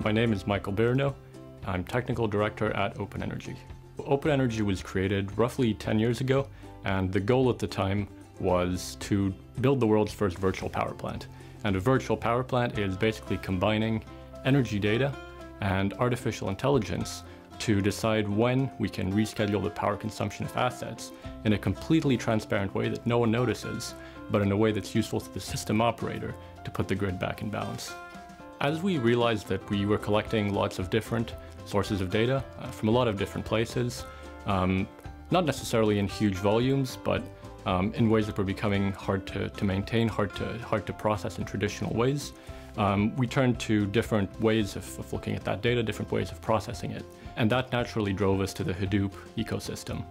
My name is Michael Birno. I'm Technical Director at Open Energi. Open Energi was created roughly 10 years ago, and the goal at the time was to build the world's first virtual power plant. And a virtual power plant is basically combining energy data and artificial intelligence to decide when we can reschedule the power consumption of assets in a completely transparent way that no one notices, but in a way that's useful to the system operator to put the grid back in balance. As we realized that we were collecting lots of different sources of data from a lot of different places, not necessarily in huge volumes, but in ways that were becoming hard to maintain, hard to process in traditional ways, we turned to different ways of looking at that data, different ways of processing it. And that naturally drove us to the Hadoop ecosystem.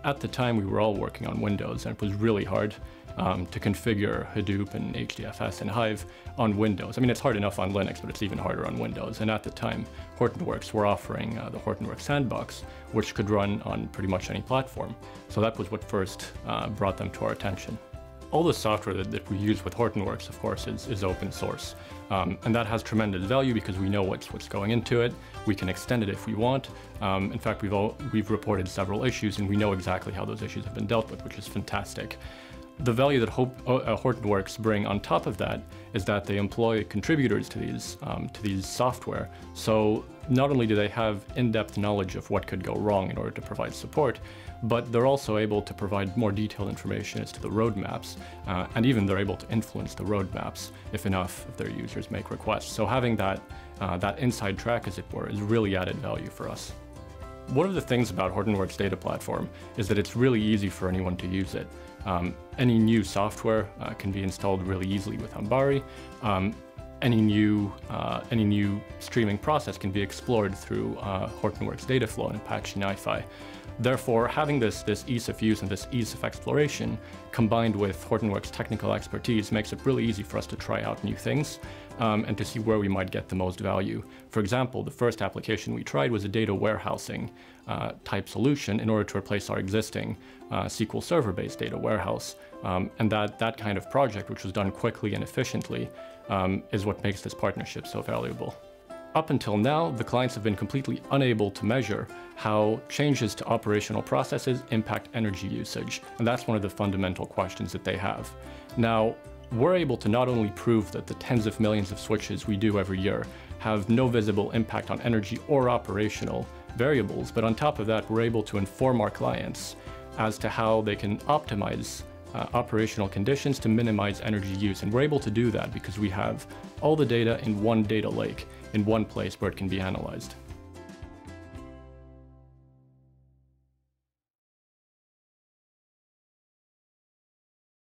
At the time, we were all working on Windows, and it was really hard to configure Hadoop and HDFS and Hive on Windows. I mean, it's hard enough on Linux, but it's even harder on Windows. And at the time, Hortonworks were offering the Hortonworks Sandbox, which could run on pretty much any platform. So that was what first brought them to our attention. All the software that we use with Hortonworks, of course, is open source. And that has tremendous value because we know what's going into it. We can extend it if we want. In fact, we've reported several issues, and we know exactly how those issues have been dealt with, which is fantastic. The value that Hortonworks bring on top of that is that they employ contributors to these software. So not only do they have in-depth knowledge of what could go wrong in order to provide support, but they're also able to provide more detailed information as to the roadmaps, and even they're able to influence the roadmaps if enough of their users make requests. So having that inside track, as it were, is really added value for us. One of the things about Hortonworks Data Platform is that it's really easy for anyone to use it. Any new software can be installed really easily with Ambari. Any new streaming process can be explored through Hortonworks DataFlow and Apache NiFi. Therefore, having this ease of use and this ease of exploration combined with Hortonworks' technical expertise makes it really easy for us to try out new things and to see where we might get the most value. For example, the first application we tried was a data warehousing type solution in order to replace our existing SQL Server-based data warehouse. And that kind of project, which was done quickly and efficiently, is what makes this partnership so valuable. Up until now, the clients have been completely unable to measure how changes to operational processes impact energy usage, and that's one of the fundamental questions that they have. Now, we're able to not only prove that the tens of millions of switches we do every year have no visible impact on energy or operational variables, but on top of that, we're able to inform our clients as to how they can optimize operational conditions to minimize energy use. And we're able to do that because we have all the data in one data lake, in one place where it can be analyzed.